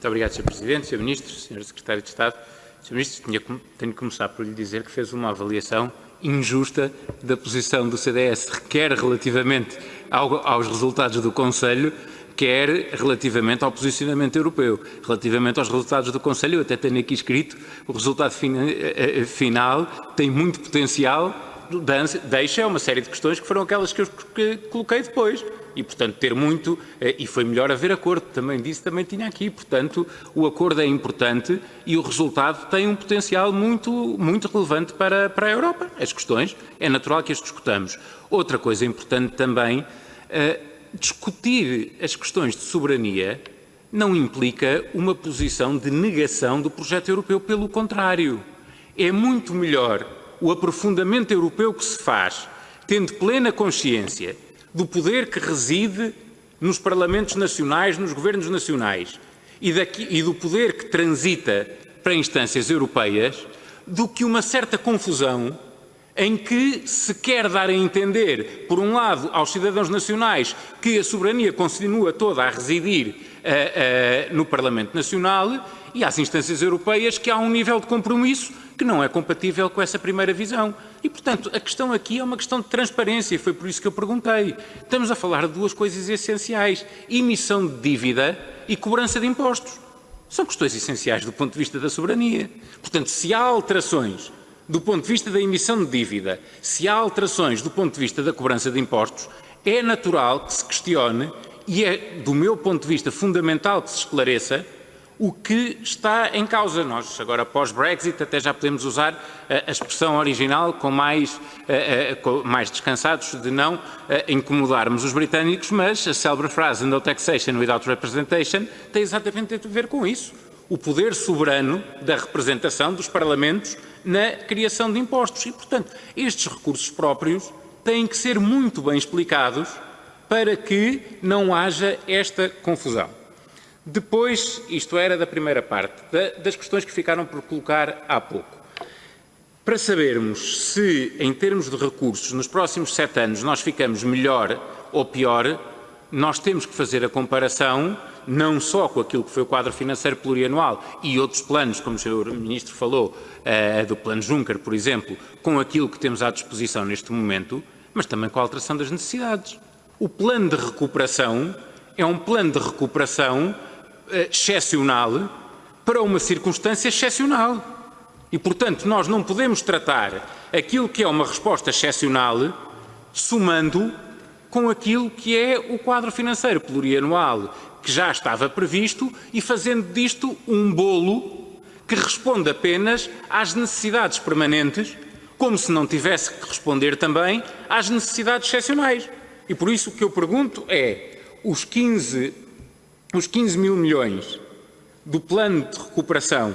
Muito obrigado, Sr. Presidente, Sr. Ministro, Sr. Secretário de Estado. Sr. Ministro, tenho que começar por lhe dizer que fez uma avaliação injusta da posição do CDS, quer relativamente aos resultados do Conselho, quer relativamente ao posicionamento europeu. Relativamente aos resultados do Conselho, eu até tenho aqui escrito, o resultado final tem muito potencial, deixa uma série de questões que foram aquelas que eu coloquei depois. E, portanto, ter muito, e foi melhor haver acordo, também disse, também tinha aqui. Portanto, o acordo é importante e o resultado tem um potencial muito relevante para a Europa. As questões, é natural que as discutamos. Outra coisa importante também, discutir as questões de soberania não implica uma posição de negação do projeto europeu, pelo contrário. É muito melhor o aprofundamento europeu que se faz, tendo plena consciência do poder que reside nos parlamentos nacionais, nos governos nacionais e do poder que transita para instâncias europeias, do que uma certa confusão em que se quer dar a entender, por um lado, aos cidadãos nacionais que a soberania continua toda a residir no Parlamento Nacional e às instâncias europeias que há um nível de compromisso que não é compatível com essa primeira visão. E, portanto, a questão aqui é uma questão de transparência, e foi por isso que eu perguntei. Estamos a falar de duas coisas essenciais: emissão de dívida e cobrança de impostos. São questões essenciais do ponto de vista da soberania. Portanto, se há alterações do ponto de vista da emissão de dívida, se há alterações do ponto de vista da cobrança de impostos, é natural que se questione, e é, do meu ponto de vista, fundamental que se esclareça o que está em causa. Nós, agora, pós-Brexit, até já podemos usar a expressão original com mais descansados de não incomodarmos os britânicos, mas a célebre frase "no taxation without representation" tem exatamente a ver com isso. O poder soberano da representação dos parlamentos na criação de impostos. E, portanto, estes recursos próprios têm que ser muito bem explicados para que não haja esta confusão. Depois, isto era da primeira parte, das questões que ficaram por colocar há pouco. Para sabermos se, em termos de recursos, nos próximos 7 anos nós ficamos melhor ou pior, nós temos que fazer a comparação não só com aquilo que foi o quadro financeiro plurianual e outros planos, como o Sr. Ministro falou, do Plano Juncker, por exemplo, com aquilo que temos à disposição neste momento, mas também com a alteração das necessidades. O plano de recuperação é um plano de recuperação excepcional para uma circunstância excepcional. E, portanto, nós não podemos tratar aquilo que é uma resposta excepcional somando com aquilo que é o quadro financeiro plurianual que já estava previsto e fazendo disto um bolo que responde apenas às necessidades permanentes, como se não tivesse que responder também às necessidades excepcionais. E por isso o que eu pergunto é: os 15 mil milhões do plano de recuperação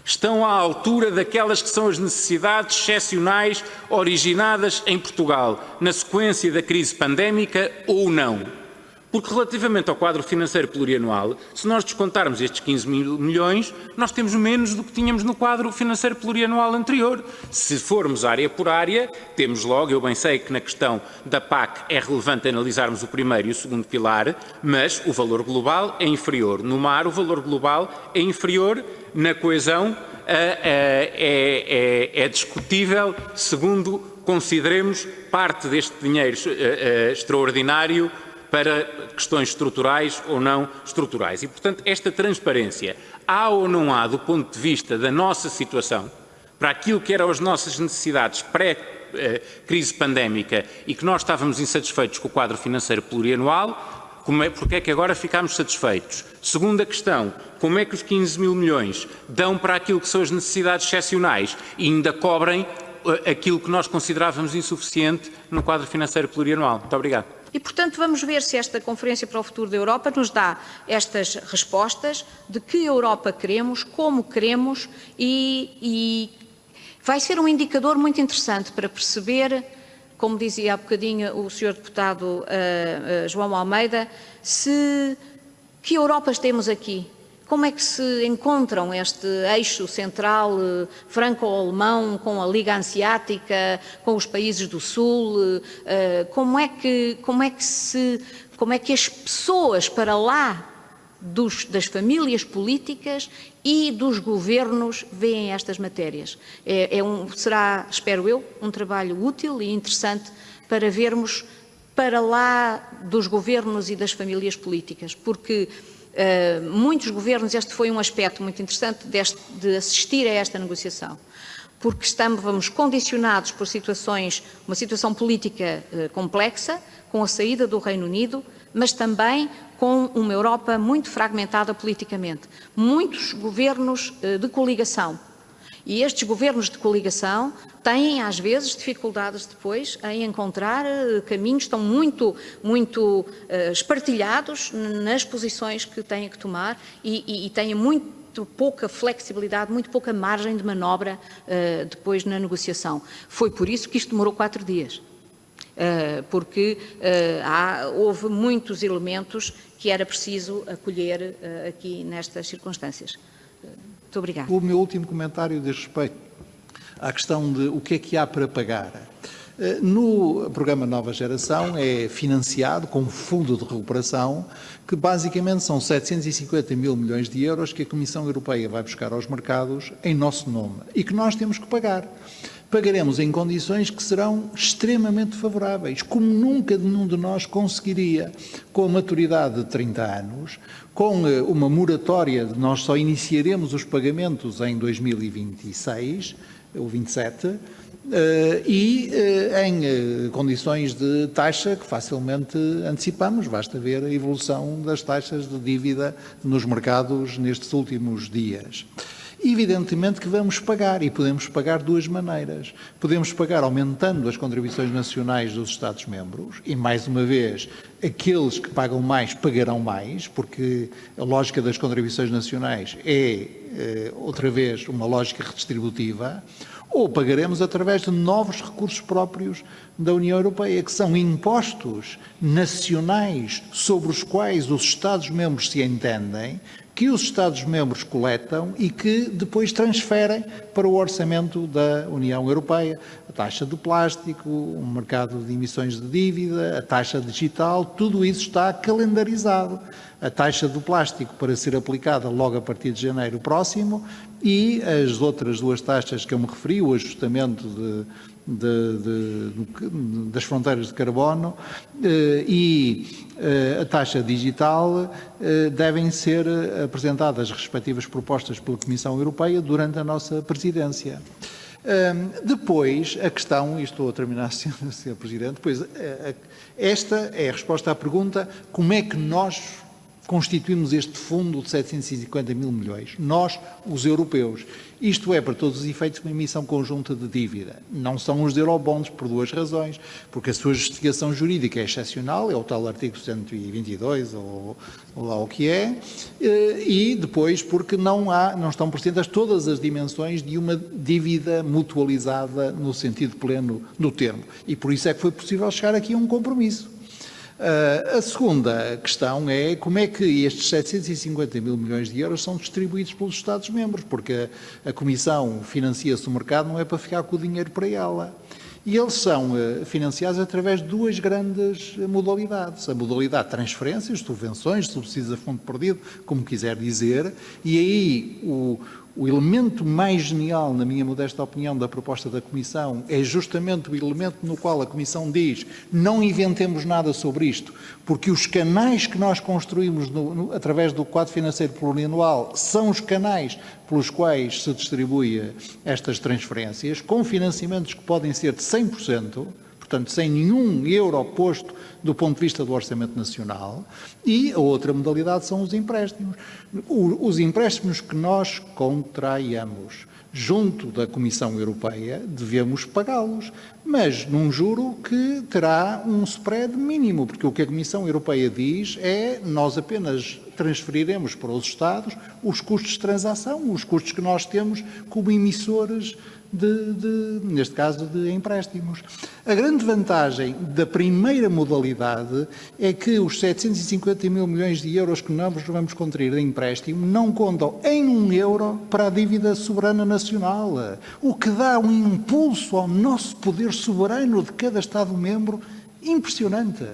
estão à altura daquelas que são as necessidades excepcionais originadas em Portugal na sequência da crise pandémica ou não? Porque relativamente ao quadro financeiro plurianual, se nós descontarmos estes 15 mil milhões, nós temos menos do que tínhamos no quadro financeiro plurianual anterior. Se formos área por área, temos logo, eu bem sei que na questão da PAC é relevante analisarmos o primeiro e o segundo pilar, mas o valor global é inferior. No mar, o valor global é inferior. Na coesão, é discutível, segundo consideremos parte deste dinheiro extraordinário para questões estruturais ou não estruturais. E, portanto, esta transparência há ou não há, do ponto de vista da nossa situação, para aquilo que eram as nossas necessidades pré-crise pandémica e que nós estávamos insatisfeitos com o quadro financeiro plurianual, porque é que agora ficámos satisfeitos? Segunda questão, como é que os 15 mil milhões dão para aquilo que são as necessidades excepcionais e ainda cobrem aquilo que nós considerávamos insuficiente no quadro financeiro plurianual? Muito obrigado. E, portanto, vamos ver se esta Conferência para o Futuro da Europa nos dá estas respostas de que Europa queremos, como queremos e vai ser um indicador muito interessante para perceber, como dizia há bocadinho o Sr. Deputado João Almeida, que Europas temos aqui. Como é que se encontram este eixo central franco-alemão com a Liga Hanseática, com os países do Sul? Como é que as pessoas para lá das famílias políticas e dos governos veem estas matérias. Será, espero eu, um trabalho útil e interessante para vermos para lá dos governos e das famílias políticas, porque muitos governos, este foi um aspecto muito interessante de assistir a esta negociação, porque vamos condicionados por uma situação política complexa, com a saída do Reino Unido, mas também com uma Europa muito fragmentada politicamente. Muitos governos de coligação. E estes governos de coligação têm, às vezes, dificuldades depois em encontrar caminhos, estão muito espartilhados nas posições que têm que tomar e têm muito pouca flexibilidade, muito pouca margem de manobra depois na negociação. Foi por isso que isto demorou 4 dias. Porque houve muitos elementos que era preciso acolher aqui nestas circunstâncias. Muito obrigada. O meu último comentário diz respeito à questão de o que é que há para pagar. No programa Nova Geração é financiado com um fundo de recuperação que basicamente são 750 mil milhões de euros que a Comissão Europeia vai buscar aos mercados em nosso nome e que nós temos que pagar. Pagaremos em condições que serão extremamente favoráveis, como nunca nenhum de nós conseguiria, com a maturidade de 30 anos, com uma moratória, nós só iniciaremos os pagamentos em 2026, ou 27, e em condições de taxa que facilmente antecipamos, basta ver a evolução das taxas de dívida nos mercados nestes últimos dias. Evidentemente que vamos pagar, e podemos pagar de 2 maneiras. Podemos pagar aumentando as contribuições nacionais dos Estados-membros, e mais uma vez, aqueles que pagam mais pagarão mais, porque a lógica das contribuições nacionais é, outra vez, uma lógica redistributiva, ou pagaremos através de novos recursos próprios da União Europeia, que são impostos nacionais sobre os quais os Estados-membros se entendem, que os Estados-membros coletam e que depois transferem para o orçamento da União Europeia. A taxa do plástico, o mercado de emissões de dívida, a taxa digital, tudo isso está calendarizado. A taxa do plástico para ser aplicada logo a partir de janeiro próximo e as outras 2 taxas que eu me referi, o ajustamento das fronteiras de carbono e a taxa digital devem ser apresentadas as respectivas propostas pela Comissão Europeia durante a nossa presidência. Depois, a questão, e estou a terminar, Sr. Presidente, depois, esta é a resposta à pergunta: como é que nós constituímos este fundo de 750 mil milhões? Nós, os europeus. Isto é, para todos os efeitos, uma emissão conjunta de dívida. Não são os eurobonds por 2 razões. Porque a sua justificação jurídica é excepcional, é o tal artigo 122, ou lá o que é, e depois porque não estão presentes todas as dimensões de uma dívida mutualizada no sentido pleno do termo. E por isso é que foi possível chegar aqui a um compromisso. A segunda questão é como é que estes 750 mil milhões de euros são distribuídos pelos Estados-membros, porque a Comissão financia-se o mercado, não é para ficar com o dinheiro para ela. E eles são financiados através de 2 grandes modalidades. A modalidade de transferências, subvenções, subsídios a fundo perdido, como quiser dizer, e aí o elemento mais genial, na minha modesta opinião, da proposta da Comissão é justamente o elemento no qual a Comissão diz: não inventemos nada sobre isto, porque os canais que nós construímos através do quadro financeiro plurianual são os canais pelos quais se distribui estas transferências, com financiamentos que podem ser de 100%, portanto, sem nenhum euro posto do ponto de vista do Orçamento Nacional, e a outra modalidade são os empréstimos. Os empréstimos que nós contraiamos junto da Comissão Europeia, devemos pagá-los, mas num juro que terá um spread mínimo, porque o que a Comissão Europeia diz é: nós apenas transferiremos para os Estados os custos de transação, os custos que nós temos como emissores neste caso, de empréstimos. A grande vantagem da primeira modalidade é que os 750 mil milhões de euros que nós vamos contrair de empréstimo não contam em um euro para a dívida soberana nacional, o que dá um impulso ao nosso poder soberano de cada Estado-membro impressionante.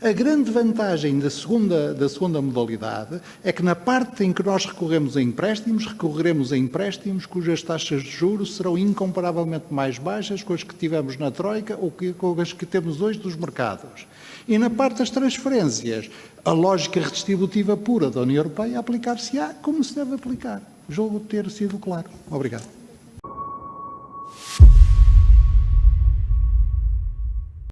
A grande vantagem da segunda modalidade é que na parte em que nós recorremos a empréstimos, recorreremos a empréstimos cujas taxas de juros serão incomparavelmente mais baixas com as que tivemos na Troika ou com as que temos hoje dos mercados. E na parte das transferências, a lógica redistributiva pura da União Europeia aplicar-se-á como se deve aplicar. Julgo ter sido claro. Obrigado.